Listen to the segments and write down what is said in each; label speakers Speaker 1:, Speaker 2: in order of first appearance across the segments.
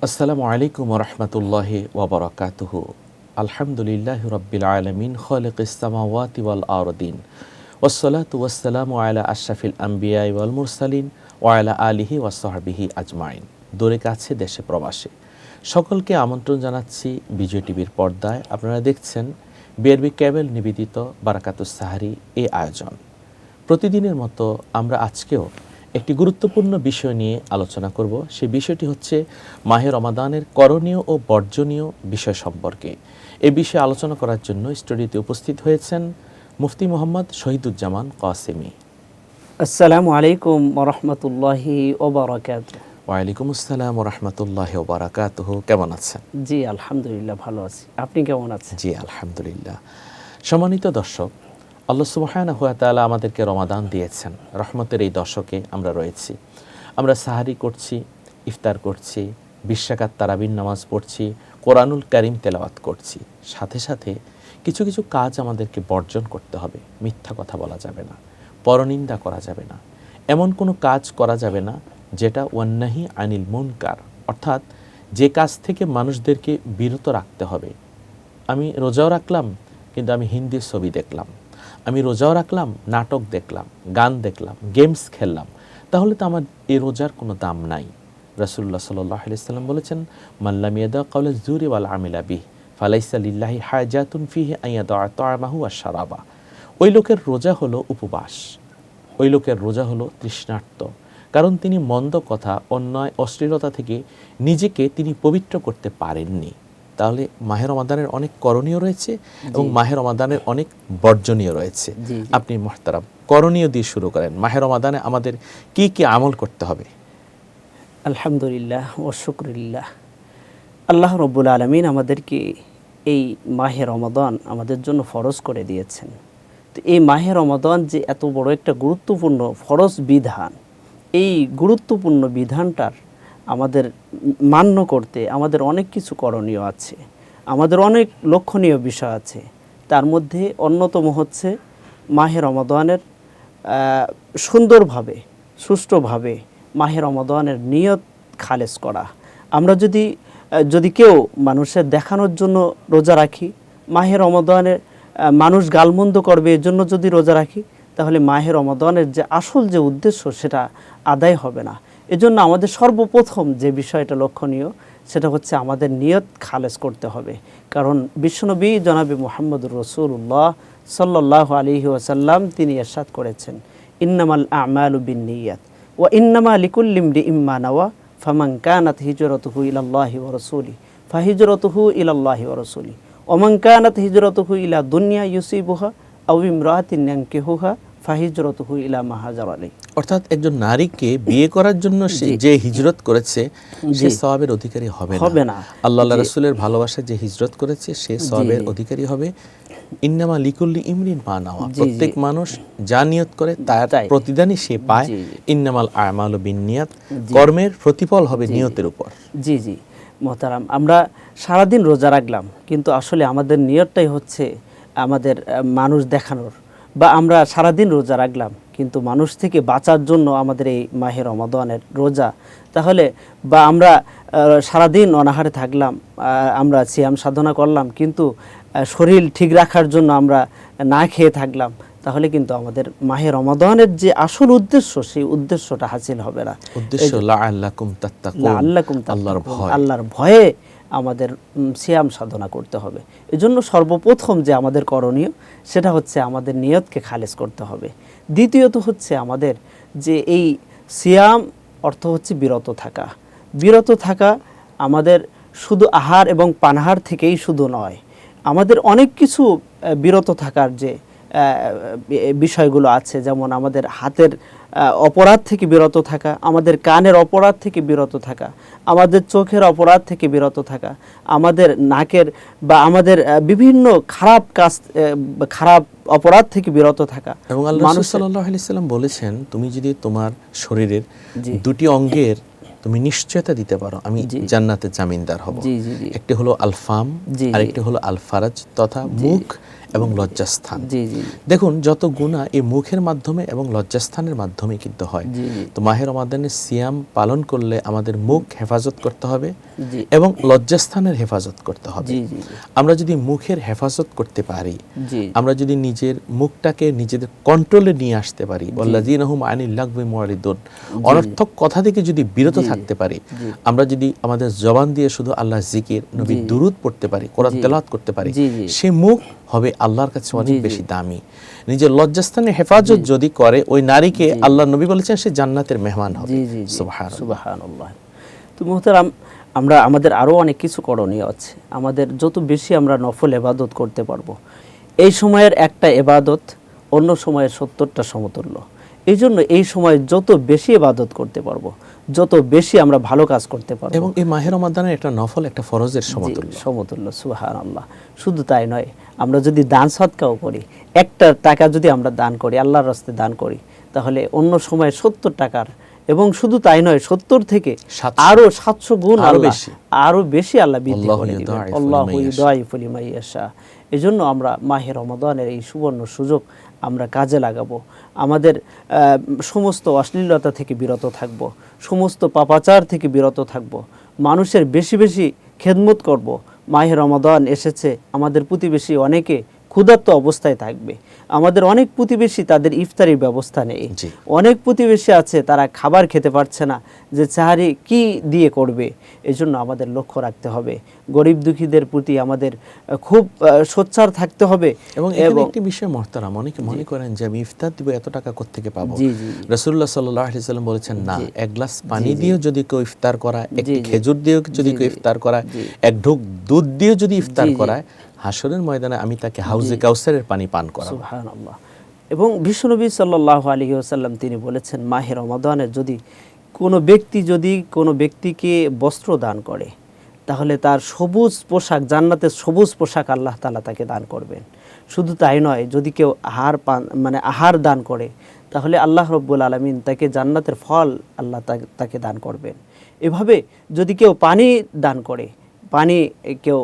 Speaker 1: আসসালামু আলাইকুম ওয়া রাহমাতুল্লাহি ওয়া বারাকাতুহু। আলহামদুলিল্লাহি রাব্বিল আলামিন খালিকিস সামাওয়াতি ওয়াল আরদিন ওয়াসসালাতু ওয়াসসালামু আলা আশরাফিল আমবিয়া ওয়াল মুরসালিন ওয়া আলা আলিহি ওয়া সাহবিহি আজমাইন। দূরে কাছে দেশে প্রবাসে সকলকে আমন্ত্রণ জানাচ্ছি বিজয় টিভির পর্দায়। আপনারা দেখছেন বিআরবি কেবল নিবেদিত বারাকাতুস সাহারি এই আয়োজন। প্রতিদিনের মতো আমরা আজকেও একটি গুরুত্বপূর্ণ বিষয় নিয়ে আলোচনা করব। সেই বিষয়টি হচ্ছে মাহে রমাদানের করণীয় ও বর্জনীয় বিষয় সম্পর্কে। এই বিষয়ে আলোচনা করার জন্য স্টুডিওতে উপস্থিত হয়েছেন মুফতি মোহাম্মদ শহীদুজ্জামান কাসেমি।
Speaker 2: আসসালামু আলাইকুম ওয়া রাহমাতুল্লাহি ওয়া বারাকাতুহু।
Speaker 1: ওয়ালাইকুম আসসালাম ওয়া রাহমাতুল্লাহি ওয়া বারাকাতুহু। কেমন আছেন?
Speaker 2: জি আলহামদুলিল্লাহ ভালো আছি। আপনি কেমন আছেন?
Speaker 1: জি আলহামদুলিল্লাহ। সম্মানিত দর্শক, আল্লাহ সুবহানাহু ওয়া তাআলা আমাদেরকে রমাদান দিয়েছেন। রহমতের এই দশকে আমরা রয়েছি। আমরা সাহারি করছি, ইফতার করছি, 20 রাকাত তারাবির নামাজ পড়ছি, কোরআনুল কারীম তেলাওয়াত করছি। সাথে সাথে কিছু কিছু কাজ আমাদেরকে বর্জন করতে হবে। মিথ্যা কথা বলা যাবে না, পরনিন্দা করা যাবে না, এমন কোনো কাজ করা যাবে না যেটা ওয়ান্নাহি আনিল মুনকার, অর্থাৎ যে কাজ থেকে মানুষদেরকে বিরত রাখতে হবে। আমি রোজাও রাখলাম কিন্তু আমি হিন্দি ছবি দেখলাম, আমি রোজাও রাখলাম নাটক দেখলাম, গান দেখলাম, গেমস খেললাম, তাহলে তো আমার এই রোজার কোনো দাম নাই। রাসূলুল্লাহ সাল্লাল্লাহু আলাইহি ওয়াসাল্লাম বলেছেন, মান লাম ইয়াদা কাওলা যুরি ওয়াল আমিলা বিহি ফালাইসা লিল্লাহি হাজাতুন ফিহি আন ইয়াদা তা'আমাহু ওয়া শারাবা। ওই লোকের রোজা হলো উপবাস, ওই লোকের রোজা হলো তৃষ্ণার্ত, কারণ তিনি মন্দ কথা, অন্যায়, অশ্লীলতা থেকে নিজেকে তিনি পবিত্র করতে পারেননি। তাহলে মাহে রমাদানের অনেক করণীয় রয়েছে এবং মাহে রমাদানের অনেক বর্জনীয় রয়েছে। আপনি মুহতারাম করণীয় দিয়ে শুরু করেন। মাহে রমাদানে আমাদের কি কি আমল করতে হবে?
Speaker 2: আলহামদুলিল্লাহ ওয়া শুকরিল্লাহ। আল্লাহ রাব্বুল আলামিন আমাদেরকে এই মাহে রমাদান আমাদের জন্য ফরজ করে দিয়েছেন। তো এই মাহে রমাদান যে এত বড় একটা গুরুত্বপূর্ণ ফরজ বিধান, এই গুরুত্বপূর্ণ বিধানটার আমাদের মান্য করতে আমাদের অনেক কিছু করণীয় আছে, আমাদের অনেক লক্ষণীয় বিষয় আছে। তার মধ্যে অন্যতম হচ্ছে মাহে রমাদানের সুন্দরভাবে, সুষ্ঠুভাবে মাহে রমাদানের নিয়ত খালেস করা। আমরা যদি কেউ মানুষের দেখানোর জন্য রোজা রাখি, মাহে রমাদানের মানুষ গালমন্দ করবে এর জন্য যদি রোজা রাখি, তাহলে মাহে রমাদানের যে আসল যে উদ্দেশ্য সেটা আদায় হবে না। এজন্য আমাদের সর্বপ্রথম যে বিষয়টা লক্ষণীয় সেটা হচ্ছে আমাদের নিয়ত খালেস করতে হবে। কারণ বিশ্বনবী জনাবে মুহাম্মদুর রাসূলুল্লাহ সাল্লাল্লাহু আলাইহি ওয়াসাল্লাম তিনি ইরশাদ করেছেন, ইন্নামাল আ'মালু বিন্নিয়াত ওয়া ইন্নামা লিকুল্লি ইমরিইম মা নাওয়া ফামান কানাত হিজরাতুহু ইলাল্লাহি ওয়া রাসূলিহি ফাহিজরাতুহু ইলাল্লাহি ওয়া রাসূলিহি ওয়া মান কানাত হিজরাতুহু ইলা দুনিয়া ইউসিবুহা আও ইমরাআতিন ইয়ানকিহুহা ফাহিজরাতুহু ইলা মা হাজারা আলাইহি।
Speaker 1: অর্থাৎ একজন নারীকে বিয়ে করার জন্য যে হিজরত করেছে সে সওয়াবের অধিকারী হবে না। আল্লাহ রাসূলের ভালোবাসায় যে হিজরত করেছে সে সওয়াবের অধিকারী হবে। ইন্নামা লিকুল্লি ইমরিন মা নাওয়া, প্রত্যেক মানুষ যা নিয়ত করে তার প্রতিদানই সে পায়। ইন্নামাল আ'মালু বিন্নিয়াত, কর্মের প্রতিফল হবে নিয়তের উপর।
Speaker 2: জি জি মোহতারাম, আমরা সারাদিন রোজা রাখলাম কিন্তু আসলে আমাদের নিয়তটাই হচ্ছে আমাদের মানুষ দেখানোর, বা আমরা সারাদিন রোজা রাখলাম কিন্তু মানুষ থেকে বাঁচার জন্য আমাদের এই মাহে রমাদানের রোজা। তাহলে বা আমরা সারাদিন অনাহারে থাকলাম, আমরা সিয়াম সাধনা করলাম কিন্তু শরীর ঠিক রাখার জন্য আমরা না খেয়ে থাকলাম, তাহলে কিন্তু আমাদের মাহে রমাদানের যে আসল উদ্দেশ্য সেই উদ্দেশ্যটা হাসিল হবে না।
Speaker 1: উদ্দেশ্য লাআল্লাকুম তাত্তাকুন,
Speaker 2: আল্লাহর ভয়ে আমাদের সিয়াম সাধনা করতে হবে। এজন্য সর্বপ্রথম যে আমাদের করণীয় সেটা হচ্ছে আমাদের নিয়তকে খালেস করতে হবে। দ্বিতীয়ত হচ্ছে আমাদের যে এই সিয়াম অর্থ হচ্ছে বিরত থাকা। বিরত থাকা আমাদের শুধু আহার এবং পানাহার থেকেই শুধু নয়, আমাদের অনেক কিছু বিরত থাকার যে বিষয়গুলো আছে, যেমন আমাদের হাতের অপরাধ থেকে বিরত থাকা, আমাদের কানের অপরাধ থেকে বিরত থাকা, আমাদের চোখের অপরাধ থেকে বিরত থাকা, আমাদের নাকের বা আমাদের বিভিন্ন খারাপ কাজ, খারাপ অপরাধ থেকে বিরত থাকা।
Speaker 1: এবং আল্লাহ রাসূল সাল্লাল্লাহু আলাইহি ওয়াসাল্লাম বলেছেন, তুমি যদি তোমার শরীরের দুটি অঙ্গের তুমি নিশ্চয়তা দিতে পারো আমি জান্নাতের জামিনদার হব। একটি হলো আল ফাম আর একটি হলো আল ফারাজ, তথা মুখ এবং লজ্জাস্থান।
Speaker 2: জি জি
Speaker 1: দেখুন যত গুনাহ এই মুখের মাধ্যমে এবং লজ্জাস্থানের মাধ্যমে কিন্তু হয়।
Speaker 2: জি
Speaker 1: তো মাহে রমাদানের সিয়াম পালন করলে আমাদের মুখ হেফাজত করতে হবে
Speaker 2: জি
Speaker 1: এবং লজ্জাস্থানের হেফাজত করতে হবে।
Speaker 2: জি জি জি
Speaker 1: আমরা যদি মুখের হেফাজত করতে পারি,
Speaker 2: জি
Speaker 1: আমরা যদি নিজের মুখটাকে নিজেদের কন্ট্রোলে নিয়ে আসতে পারি, ওয়াল্লাযীনা হুম আনিল লাগবি মুরিদুন, অনর্থক কথা থেকে যদি বিরত থাকতে পারি, আমরা যদি আমাদের জবান দিয়ে শুধু আল্লাহর জিকির, নবীর দুরূদ পড়তে পারি, কোরআন তেলাওয়াত করতে পারি, সে মুখ হবে আল্লাহর কাছে অনেক বেশি দামি। নিজের লজ্জাস্থানের হেফাজত যদি করে ওই নারীকে আল্লাহ নবী বলেছেন সে জান্নাতের মেহমান হবে।
Speaker 2: জি জি
Speaker 1: সুবহানাল্লাহ।
Speaker 2: সুবহানাল্লাহ। তো মুহতারাম, আমরা আমাদের আরও অনেক কিছু করণীয় আছে। আমাদের যত বেশি আমরা নফল এবাদত করতে পারবো, এই সময়ের একটা এবাদত অন্য সময়ের 70টা সমতুল্য। এই জন্য এই সময় যত বেশি এবাদত করতে পারবো, যত বেশি আমরা ভালো কাজ করতে পারবো,
Speaker 1: এবং এই মাহে রমাদানের একটা নফল একটা ফরজের সমতুল্য।
Speaker 2: সমতুল্য। সুবহানাল্লাহ। শুধু তাই নয়, আমরা যদি দান সদকাও করি, একটা টাকা যদি আমরা দান করি, আল্লাহর রাস্তায় দান করি, তাহলে অন্য সময় 70 টাকার, এবং শুধু তাই নয় 70 থেকে
Speaker 1: 700
Speaker 2: আরো 700 গুণ
Speaker 1: আরো
Speaker 2: আল্লাহ
Speaker 1: বেশি।
Speaker 2: আরো বেশি আল্লাহ বৃদ্ধি
Speaker 1: আল্লাহু
Speaker 2: করে দিবেন।
Speaker 1: ইউদাইফু
Speaker 2: আল্লাহু
Speaker 1: লিমান ইয়াশা।
Speaker 2: ইউদাইফু লিমান ইয়াশা। এজন্য আমরা মাহে রমাদানের এই সুবর্ণ সুযোগ আমরা কাজে লাগাবো। আমাদের সমস্ত অশ্লীলতা থেকে বিরত থাকব, সমস্ত পাপাচার থেকে বিরত থাকব, মানুষের বেশি বেশি খেদমত করব। মাহে রমাদান এসেছে, আমাদের প্রতিবেশী অনেকে ক্ষুধার্ত অবস্থায় থাকবে। আমাদের অনেক প্রতিবেশী তাদের ইফতারির ব্যবস্থা নেই।
Speaker 1: জি।
Speaker 2: অনেক প্রতিবেশী আছে তারা খাবার খেতে পারছে না, যে সাহারি কি দিয়ে করবে। এজন্য আমাদের লক্ষ্য রাখতে হবে, গরিব দুঃখীদের প্রতি আমাদের খুব সোচ্চার থাকতে হবে।
Speaker 1: এবং এখানে একটি বিষয় মহতারাম, অনেকে মনে করেন যে আমি ইফতার দিব, এত টাকা কোত্থেকে পাবো।
Speaker 2: জি জি
Speaker 1: রাসূলুল্লাহ সাল্লাল্লাহু আলাইহি ওয়াসাল্লাম বলেছেন না, এক গ্লাস পানি দিয়েও যদি কেউ ইফতার করায়, একটি খেজুর দিয়েও যদি কেউ ইফতার করায়, এক ঢোক দুধ দিয়েও যদি ইফতার করায়, হাসরের ময়দানে আমি তাকে হাউজে কাউসারের পানি পান করাবো।
Speaker 2: সুবহানাল্লাহ। এবং বিশ্বনবী সাল্লাল্লাহু আলাইহি ওয়াসাল্লাম তিনি বলেছেন, মাহে রমাদানে যদি কোনো ব্যক্তিকে বস্ত্র দান করে, তাহলে তার সবুজ পোশাক, জান্নাতের সবুজ পোশাক আল্লাহ তাআলা তাকে দান করবেন। শুধু তাই নয়, যদি কেউ আহার দান করে, তাহলে আল্লাহ রব্বুল আলামিন তাকে জান্নাতের ফল আল্লাহ তাকে দান করবেন। এভাবে যদি কেউ পানি দান করে, পানি কেউ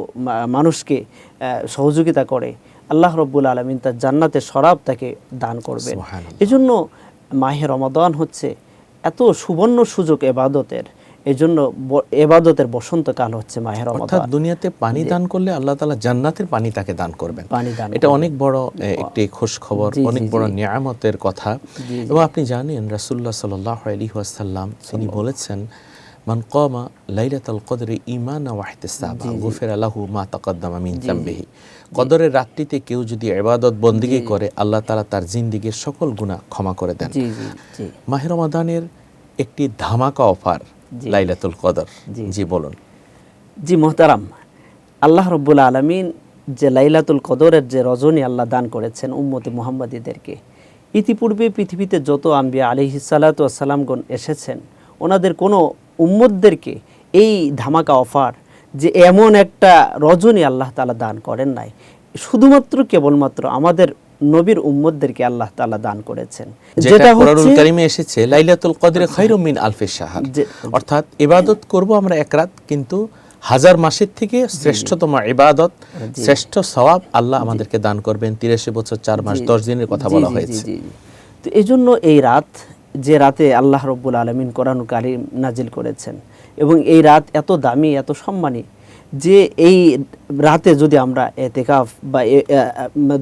Speaker 2: মানুষকে সহযোগিতা করে, আল্লাহ রব্বুল আলামিন তার জান্নাতের শরাব তাকে দান করবেন।
Speaker 1: সুবহানাল্লাহ।
Speaker 2: এজন্য মাহে রমাদান হচ্ছে এত সুবর্ণ সুযোগ এবাদতের। এজন্য এবাদতের বসন্তকাল হচ্ছে মাহে
Speaker 1: অর্থাৎ
Speaker 2: রমাদান।
Speaker 1: দুনিয়াতে পানি দান করলে আল্লাহ তাআলা জান্নাতের পানি তাকে দান করবেন।
Speaker 2: পানি দান
Speaker 1: এটা অনেক বড় একটি খুশ খবর, অনেক বড় নিয়ামতের কথা। এবং আপনি জানেন রাসূলুল্লাহ সাল্লাল্লাহু আলাইহি ওয়াসাল্লাম তিনি বলেছেন, মান কামা লাইলাতুল কদরি ঈমানান ওয়া ইহতিসাবা গুফিরা লাহু মা তাকাদ্দামা মিন যামবিহি। কদরের রাত্রিতে কেউ যদি ইবাদত বন্দেগী করে, আল্লাহ তাআলা তার জিন্দেগীর সকল গুনাহ ক্ষমা করে দেন।
Speaker 2: জি জি জি
Speaker 1: মাহে রমাদানের একটি ধামাকা অফার লাইলাতুল কদর। জি বলুন।
Speaker 2: জি মুহতারাম, আল্লাহ রব্বুল আলামিন যে লাইলাতুল কদরের যে রজনী আল্লাহ দান করেছেন উম্মতে মুহাম্মাদীদেরকে, ইতিপূর্বে পৃথিবীতে যত আম্বিয়া আলাইহিস সালাতু ওয়াস সালামগণ এসেছেন, ওনাদের কোনো উম্মতদেরকে এই ধামাকা অফার যে এমন একটা রজনী আল্লাহ তাআলা দান করেন নাই। শুধুমাত্র কেবলমাত্র আমাদের নবীর উম্মতদেরকে আল্লাহ তাআলা দান করেছেন,
Speaker 1: যেটা কোরআনুল কারীমে এসেছে লাইলাতুল কদরে খায়রুম মিন আলফিশ শাহর। অর্থাৎ ইবাদত করব আমরা এক রাত, কিন্তু হাজার মাসের থেকে শ্রেষ্ঠতম ইবাদত, শ্রেষ্ঠ সওয়াব আল্লাহ আমাদেরকে দান করবেন। 83 বছর 4 মাস 10 দিনের কথা বলা হয়েছে।
Speaker 2: তো এজন্য এই রাত, যে রাতে আল্লাহ রব্বুল আলামিন কোরআনুল কারীম নাজিল করেছেন, এবং এই রাত এত দামি, এত সম্মানী, যে এই রাতে যদি আমরা ইতিকাফ বা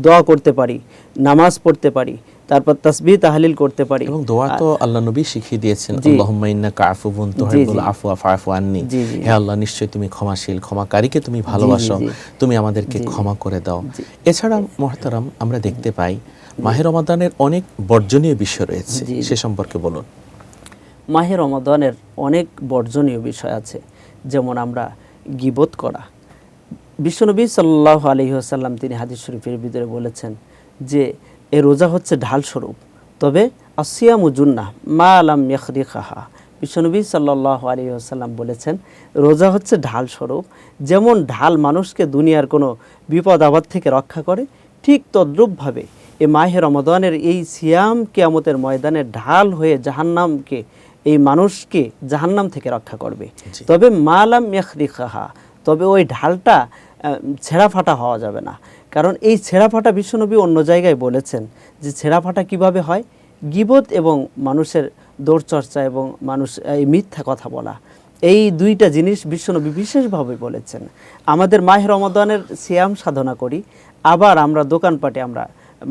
Speaker 2: দোয়া করতে পারি, নামাজ পড়তে পারি, তারপর তাসবিহ তাহলিল করতে পারি।
Speaker 1: এবং দোয়া তো আল্লাহ নবী শিখিয়ে দিয়েছেন, আল্লাহুম্মা ইন্নাকা আফুবুন তুহিব্বুল আফওয়া ফাআফু আন্নি। হে আল্লাহ, নিশ্চয়ই তুমি ক্ষমাশীল, ক্ষমাকারীকে তুমি ভালোবাসো, তুমি আমাদেরকে ক্ষমা করে দাও। এছাড়া মুহতারাম আমরা দেখতে পাই মাহে রমাদানের অনেক বর্জনীয় বিষয় রয়েছে, সে সম্পর্কে বলুন।
Speaker 2: মাহে রমাদানের অনেক বর্জনীয় বিষয় আছে, যেমন আমরা গীবত করা। বিশ্বনবী সাল্লাল্লাহু আলাইহি ওয়াসাল্লাম তিনি হাদিস শরীফের ভিতরে বলেছেন যে এই রোজা হচ্ছে ঢাল স্বরূপ, তবে আসিয়ামু জুন্নাহ মা লাম ইয়াখরিকাহা। বিশ্বনবী সাল্লাল্লাহু আলাইহি ওয়াসাল্লাম বলেছেন, রোজা হচ্ছে ঢাল স্বরূপ। যেমন ঢাল মানুষকে দুনিয়ার কোনো বিপদ আপদ থেকে রক্ষা করে, ঠিক তদ্রূপভাবে এই মাহে রমাদানের এই সিয়াম কিয়ামতের ময়দানে ঢাল হয়ে জাহান্নামকে, এই মানুষকে জাহান্নাম থেকে রক্ষা করবে। তবে মা লাম ইয়াখরিকাহা, তবে ওই ঢালটা ছেঁড়া ফাটা হওয়া যাবে না। কারণ এই ছেঁড়াফাটা বিশ্বনবী অন্য জায়গায় বলেছেন যে ছেঁড়াফাটা কিভাবে হয়, গীবত এবং মানুষের দৌড়চর্চা এবং মানুষ এই মিথ্যা কথা বলা, এই দুইটা জিনিস বিশ্বনবী বিশেষভাবে বলেছেন। আমাদের মাহে রমাদানের সিয়াম সাধনা করি, আবার আমরা দোকানপাটে আমরা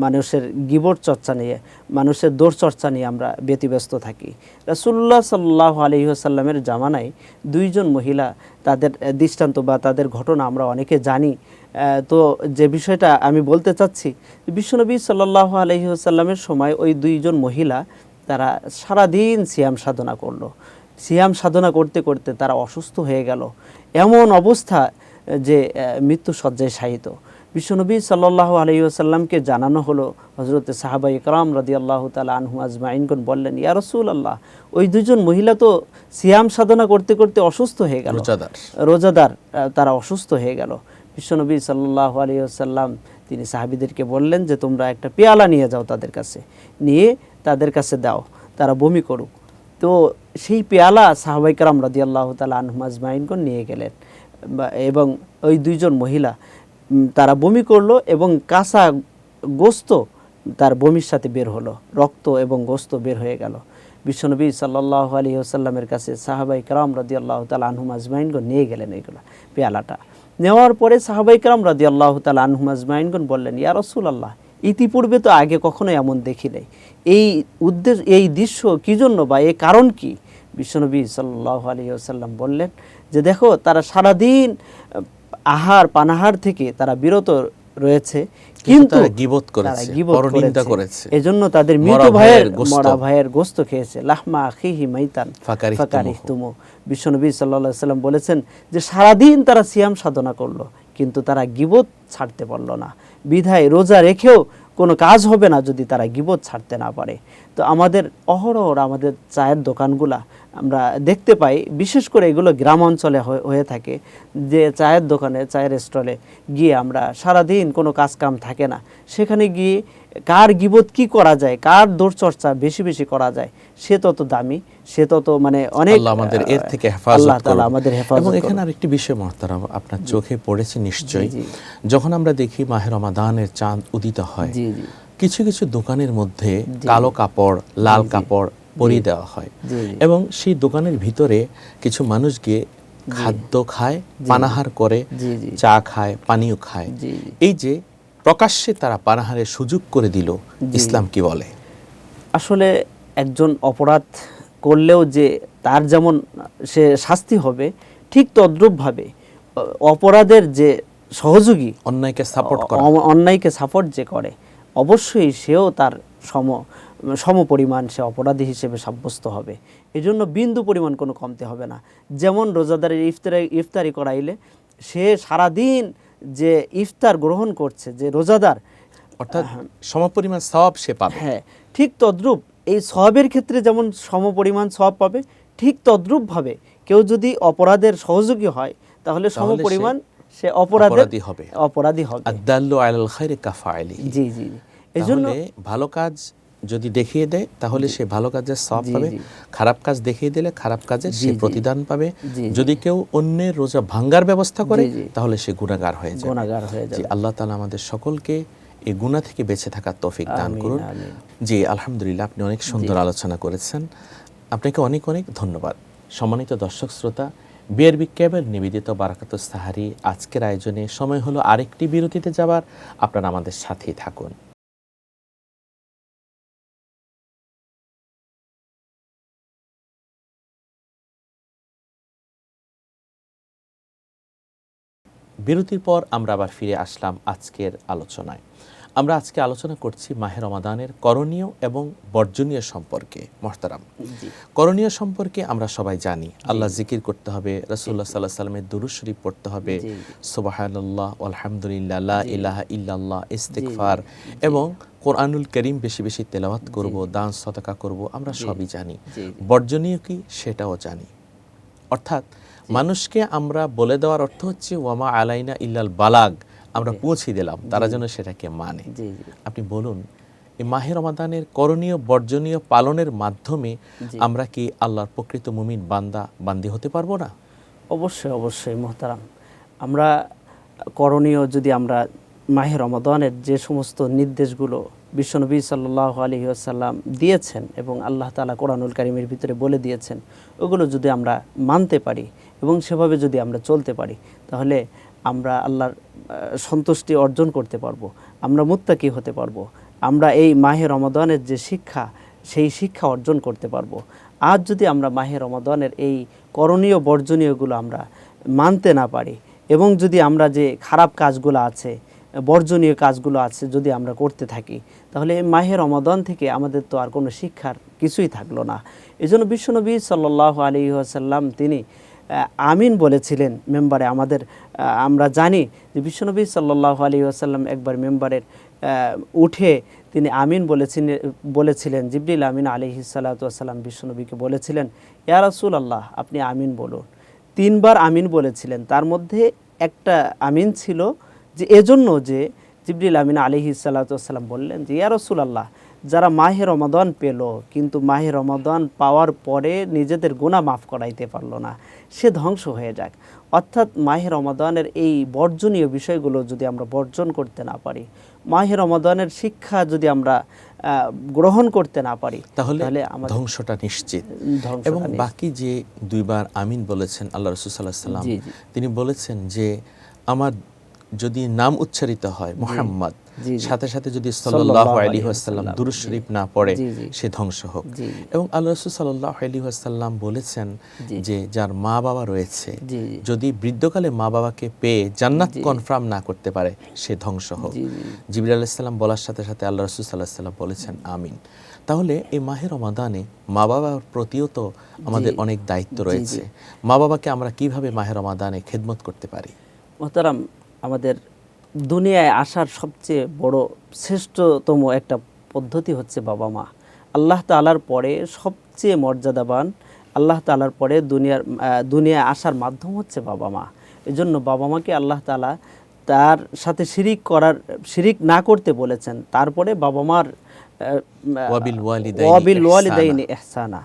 Speaker 2: মানুষের গীবত চর্চা নিয়ে, মানুষের দৌড়চর্চা নিয়ে আমরা ব্যতিব্যস্ত থাকি। রাসূলুল্লাহ সাল্লাল্লাহু আলাইহি ওয়াসাল্লামের জামানায় দুইজন মহিলা, তাদের দৃষ্টান্ত বা তাদের ঘটনা আমরা অনেকে জানি। তো যে বিষয়টা আমি বলতে চাচ্ছি, বিশ্বনবী সাল্লাল্লাহু আলাইহি ওয়াসাল্লামের সময় ওই দুইজন মহিলা তারা সারাদিন সিয়াম সাধনা করলো। সিয়াম সাধনা করতে করতে তারা অসুস্থ হয়ে গেল, এমন অবস্থা যে মৃত্যুশয্যায় শায়িত। বিশ্বনবী সাল্লাল্লাহু আলাইহি ওয়াসাল্লামকে জানানো হলো। হযরতে সাহাবা ইকরাম রাদিয়াল্লাহু তাআলা আনহুম আজমাইনগণ বললেন, ইয়া রাসূলুল্লাহ, ওই দুজন মহিলা তো সিয়াম সাধনা করতে করতে অসুস্থ হয়ে গেল, রোজাদার তারা অসুস্থ হয়ে গেল। বিশ্বনবী সাল্লাল্লাহু আলাইহি ওয়াসাল্লাম তিনি সাহাবীদেরকে বললেন যে তোমরা একটা পেয়ালা নিয়ে যাও, তাদের কাছে নিয়ে তাদের কাছে দাও, তারা বমি করুক। তো সেই পেয়ালা সাহাবায়ে কেরাম রাদিয়াল্লাহু তাআলা আনহুম আজমাইনগণ নিয়ে গেলেন, এবং ওই দুইজন মহিলা তারা বমি করলো এবং কাঁচা গোস্ত তার বমির সাথে বের হলো, রক্ত এবং গোস্ত বের হয়ে গেল। বিশ্বনবী সাল্লাল্লাহু আলাইহি ওয়াসাল্লামের কাছে সাহাবায়ে কেরাম রাদিয়াল্লাহু তাআলা আনহুম আজমাইনগণ নিয়ে গেলেন এগুলা পেয়ালাটা। নেওয়ার পরে সাহাবায়ে কেরাম রাদিয়াল্লাহু তাআলা আনহুম আজমাইনগণ বললেন, ইয়া রাসূলুল্লাহ, ইতিপূর্বে তো আগে কখনো এমন দেখি নাই, এই উদ্দেশ্য, এই দৃশ্য কী জন্য বা এই কারণ কি? বিশ্বনবী সাল্লাল্লাহু আলাইহি ওয়াসাল্লাম বললেন যে দেখো, তারা সারাদিন আহার পানাহার থেকে তারা বিরত রয়েছে, কিন্তু তারা গীবত করেছে, এজন্য তাদের মৃত ভাইয়ের মরা ভাইয়ের গোশত খেয়েছে। লাহমা আখিহি মাইতান ফাকারিহতুমু। বিশ্বনবী সাল্লাল্লাহু আলাইহি ওয়াসাল্লাম বলেছেন যে সারাদিন তারা সিয়াম সাধনা করলো, কিন্তু তারা গীবত ছাড়তে পারলো না। বিধায় রোজা রেখেও কোনো কাজ হবে না যদি তারা গীবত ছাড়তে না পারে। তো আমাদের অহরহ আমাদের চায়ের দোকানগুলা আমরা দেখতে পাই, বিশেষ করে এগুলো গ্রাম অঞ্চলে হয়ে থাকে, যে চায়ের দোকানে, চায়ের স্টলে গিয়ে আমরা সারাদিন কোনো কাজ কাম থাকে না, সেখানে গিয়ে কার গীবত কি করা যায়, কার দৌড়চর্চা বেশি বেশি করা যায়, সে তত দামি, সে তত মানে অনেক,
Speaker 1: আল্লাহ আমাদের এর থেকে হেফাজত করুন। এবং এখানে আরেকটি বিষয় মুহতারাম আপনার চোখে পড়েছে নিশ্চয়ই, যখন আমরা দেখি মাহে রমাদানের চাঁদ উদিত হয়, কিছু কিছু দোকানের মধ্যে কালো কাপড়, লাল কাপড় পরিয়ে দেওয়া হয়, এবং সেই দোকানের ভিতরে কিছু মানুষ গিয়ে খাদ্য খায়, পানাহার করে, চা খায়, পানীয় খায়। এই যে প্রকাশ্যে তারা পানাহারের সুযোগ করে দিল, ইসলাম কি বলে?
Speaker 2: আসলে একজন অপরাধ করলেও যে তার যেমন সে শাস্তি হবে, ঠিক তদ্রূপভাবে অপরাধের যে সহযোগী, অন্যায়কে সাপোর্ট যে করে, অবশ্যই সেও তার সম পরিমাণ সে অপরাধী হিসেবে সাব্যস্ত হবে। এজন্য বিন্দু পরিমাণ কোনো কমতে হবে না। যেমন রোজাদারের ইফতারি করাইলে সে সারাদিন যে ইফতার গ্রহণ করছে, যে রোজাদার,
Speaker 1: অর্থাৎ সমপরিমাণ সওয়াব সে পাবে।
Speaker 2: হ্যাঁ, ঠিক তদ্রূপ এই সওয়াবের ক্ষেত্রে যেমন সমপরিমাণ সওয়াব পাবে, ঠিক তদ্রূপভাবে কেউ যদি অপরাধের সহযোগী হয়, তাহলে সমপরিমাণ সে অপরাধী হবে।
Speaker 1: আদাল্লু আলাল খায়রি কাফাইলিহি।
Speaker 2: জি জি, এজন্য
Speaker 1: ভালো কাজ যদি দেখিয়ে দেয় তাহলে সে ভালো কাজের সওয়াব পাবে, খারাপ কাজ দেখিয়ে দিলে খারাপ কাজের সে প্রতিদান পাবে। যদি কেউ অন্যের রোজা ভাঙ্গার ব্যবস্থা করে তাহলে সে গুনাহগার হয়ে যাবে। আল্লাহ তাআলা আমাদের সকলকে এই গুনাহ থেকে বেঁচে থাকার তৌফিক দান করুন। জি, আলহামদুলিল্লাহ, আপনি অনেক সুন্দর আলোচনা করেছেন, আপনাকে অনেক অনেক ধন্যবাদ। সম্মানিত দর্শক শ্রোতা, বিআরবি কেবল নিবেদিত বারাকাতুস সাহারি আজকের আয়োজনে সময় হলো আরেকটি বিরতিতে যাবার। আপনারা আমাদের সাথেই থাকুন। বিরতির পর আমরা আবার ফিরে আসলাম আজকের আলোচনায়। আমরা আজকে আলোচনা করছি মাহে রমাদানের করণীয় এবং বর্জনীয় সম্পর্কে। মুহতারাম, করণীয় সম্পর্কে আমরা সবাই জানি, আল্লাহ জিকির করতে হবে, রাসূলুল্লাহ সাল্লাল্লাহু আলাইহি ওয়াসাল্লামের দুরূদ শরীফ পড়তে হবে, সুবহানাল্লাহ, আলহামদুলিল্লাহ, লা ইলাহা ইল্লাল্লাহ, ইস্তিগফার, এবং কোরআনুল কারীম বেশি বেশি তেলাওয়াত করব, দান সদকা করব, আমরা সবই জানি। বর্জনীয় কি সেটাও জানি। অর্থাৎ মানুষকে আমরা বলে দেওয়ার অর্থ হচ্ছে ওয়ামা আলাইনা ইল্লাল বালাগ, আমরা পৌঁছে দিলাম, তারা যেন সেটাকে মানে। আপনি বলুন, এই মাহে রমাদানের করণীয় বর্জনীয় পালনের মাধ্যমে আমরা কি আল্লাহর প্রকৃত মুমিন বান্দা বান্দি হতে পারবো না?
Speaker 2: অবশ্যই অবশ্যই মুহতারাম। আমরা করণীয় যদি আমরা মাহে রমাদানের যে সমস্ত নির্দেশগুলো বিশ্বনবী সাল্লাল্লাহু আলাইহি ওয়াসাল্লাম দিয়েছেন এবং আল্লাহ তাআলা কোরআনুল কারীমের ভিতরে বলে দিয়েছেন, ওগুলো যদি আমরা মানতে পারি এবং সেভাবে যদি আমরা চলতে পারি, তাহলে আমরা আল্লাহর সন্তুষ্টি অর্জন করতে পারবো, আমরা মুত্তাকি হতে পারবো, আমরা এই মাহে রমাদানের যে শিক্ষা, সেই শিক্ষা অর্জন করতে পারবো। আজ যদি আমরা মাহে রমাদানের এই করণীয় বর্জনীয়গুলো আমরা মানতে না পারি এবং যদি আমরা যে খারাপ কাজগুলো আছে, বর্জনীয় কাজগুলো আছে যদি আমরা করতে থাকি, তাহলে এই মাহে রমাদান থেকে আমাদের তো আর কোনো শিক্ষার কিছুই থাকলো না। এজন্য বিশ্বনবী সাল্লাল্লাহু আলাইহি ওয়াসাল্লাম তিনি আমিন বলেছিলেন মেম্বারে। আমরা জানি যে বিশ্বনবী সাল্লাল্লাহু আলাইহি ওয়াসাল্লাম একবার মেম্বারের উঠে তিনি আমিন বলেছিলেন। জিবরিল আমিন আলাইহিস সালাতু ওয়াসসালাম বিশ্বনবীকে বলেছিলেন, ইয়া রাসূলুল্লাহ, আপনি আমিন বলুন। 3 বার আমিন বলেছিলেন। তার মধ্যে একটা আমিন ছিল যে এজন্য যে জিবরিল আমিন আলাইহিস সালাতু ওয়াসসালাম বললেন যে, ইয়া রাসূলুল্লাহ, যারা মাহে রমাদান পেল কিন্তু মাহে রমাদান পাওয়ার পরে নিজেদের গুনাহ মাফ করাইতে পারলো না, সে ধ্বংস হয়ে যাক। অর্থাৎ মাহে রমাদানের এই বর্জনীয় বিষয়গুলো যদি আমরা বর্জন করতে না পারি, মাহে রমাদানের শিক্ষা যদি আমরা গ্রহণ করতে না পারি, তাহলে আমাদের
Speaker 1: ধ্বংসটা নিশ্চিত। এবং বাকি যে 2 বার আমিন বলেছেন আল্লাহ রাসূল সাল্লাল্লাহু আলাইহি ওয়াসাল্লাম, তিনি বলেছেন যে আমার যদি নাম উচ্চারিত হয় মুহাম্মদ, সাথে সাথে যদি সাল্লাল্লাহু আলাইহি ওয়াসাল্লাম দুরূদ শরীফ না পড়ে, সে ধ্বংস হোক। এবং আল্লাহ রাসূল সাল্লাল্লাহু আলাইহি ওয়াসাল্লাম বলেছেন যে যার মা বাবা রয়েছে, যদি বৃদ্ধকালে মা বাবাকে পেয়ে জান্নাত কনফার্ম না করতে পারে, সে ধ্বংস হোক। জিবরিল আলাইহিস সালাম বলার সাথে সাথে আল্লাহ রাসূল সাল্লাল্লাহু আলাইহি ওয়াসাল্লাম বলেছেন আমিন। তাহলে এই মাহে রমাদানে মা বাবার প্রতিও তো আমাদের অনেক দায়িত্ব রয়েছে। মা বাবাকে আমরা কিভাবে মাহে রমাদানে খেদমত করতে পারি?
Speaker 2: মোহতারাম, আমাদের দুনিয়ায় আসার সবচেয়ে বড় শ্রেষ্ঠতম একটা পদ্ধতি হচ্ছে বাবা মা। আল্লাহ তাআলার পরে সবচেয়ে মর্যাদাবান, আল্লাহ তাআলার পরে দুনিয়ায় আসার মাধ্যম হচ্ছে বাবা মা। এজন্য বাবা মাকে আল্লাহ তাআলা তার সাথে শিরিক না করতে বলেছেন। তারপরে বাবা মার ওয়াবিল ওয়ালিদাইনি ইহসানা,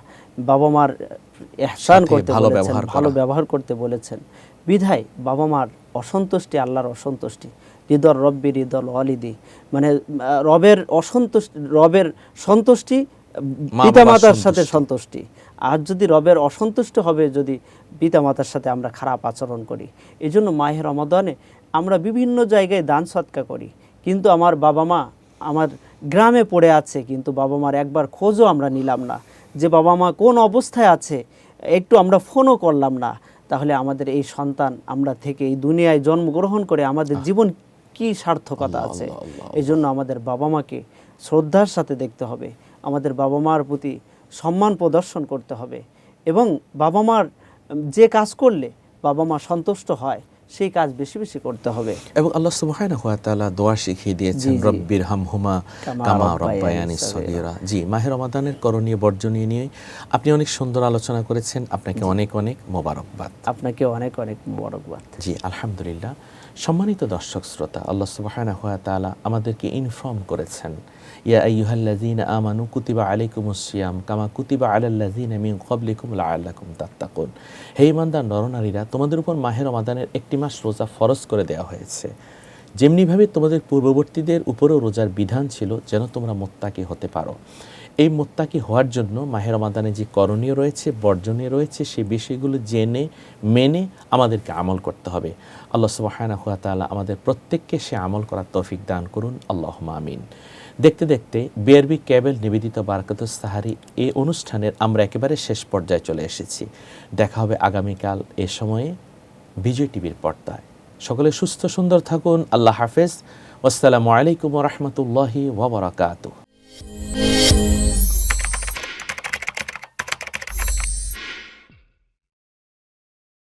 Speaker 2: বাবা মার ইহসান করতে বলেছেন, ভালো ব্যবহার করতে বলেছেন। বিধায় বাবা মার অসন্তুষ্টি আল্লাহর অসন্তুষ্টি, রিদর রব্বি রিদল ওয়ালিদি, মানে রবের সন্তুষ্টি পিতামাতার সাথে সন্তুষ্টি। আর যদি রবের অসন্তুষ্ট হবে যদি পিতামাতার সাথে আমরা খারাপ আচরণ করি। এই জন্য মাহে রমাদানে আমরা বিভিন্ন জায়গায় দান সৎকা করি, কিন্তু আমার বাবা মা আমার গ্রামে পড়ে আছে, কিন্তু বাবা মার একবার খোঁজও আমরা নিলাম না যে বাবা মা কোন অবস্থায় আছে, একটু আমরা ফোনও করলাম না। তাহলে আমাদের এই সন্তান আমরা থেকে এই দুনিয়ায় জন্মগ্রহণ করে আমাদের জীবন কি সার্থকতা আছে? এই জন্য আমাদের বাবা মাকে শ্রদ্ধার সাথে দেখতে হবে, আমাদের বাবা মার প্রতি সম্মান প্রদর্শন করতে হবে এবং বাবা মার যে কাজ করলে বাবা মা সন্তুষ্ট হয় সেই কাজ বেশি বেশি করতে হবে।
Speaker 1: এবং আল্লাহ সুবহানাহু ওয়া তাআলা দোয়া শিখিয়ে দিয়েছেন, রব্বির হামহুমা কামা রাব্বায়ানি সগীরা। জি, মাহে রমাদানের করণীয় বর্জনীয় নিয়ে আপনি অনেক সুন্দর আলোচনা করেছেন। আপনাকে অনেক অনেক মোবারকবাদ।
Speaker 2: আপনাকে অনেক অনেক মোবারকবাদ।
Speaker 1: জি, আলহামদুলিল্লাহ। সম্মানিত দর্শক শ্রোতা, আল্লাহ সুবহানাহু ওয়া তাআলা আমাদেরকে ইনফর্ম করেছেন, ইয়া আইয়ুহাল্লাযীনা আমানু কুতিবা আলাইকুমুস সিয়াম কামা কুতিবা আলাল্লাযীনা মিন ক্বাবলিকুম লাআল্লাকুম তাত্তাকুন। হে ঈমানদার নরনারীরা, তোমাদের উপর মাহে রমাদানের 1 মাস রোজা ফরজ করে দেওয়া হয়েছে, যেমনিভাবে তোমাদের পূর্ববর্তীদের উপরও রোজার বিধান ছিল, যেন তোমরা মুত্তাকি হতে পারো। এই মুত্তাকি হওয়ার জন্য মাহে রমাদানে যে করণীয় রয়েছে, বর্জনীয় রয়েছে, সেই বিষয়গুলো জেনে মেনে আমাদেরকে আমল করতে হবে। আল্লাহ সুবহানাহু ওয়া তাআলা আমাদের প্রত্যেককে সে আমল করার তৌফিক দান করুন, আল্লাহুম্মা আমিন। দেখতে দেখতে বিআরবি কেবল নিবেদিত বারাকাতুস সাহারি এই অনুষ্ঠানের আমরা একেবারে শেষ পর্যায়ে চলে এসেছি। দেখা হবে আগামীকাল এ সময়ে বিজয় টিভির পর্দায়। সকলে সুস্থ সুন্দর থাকুন। আল্লাহ হাফেজ। আসসালামু আলাইকুম ওয়া রাহমাতুল্লাহি ওয়া বারাকাতুহু।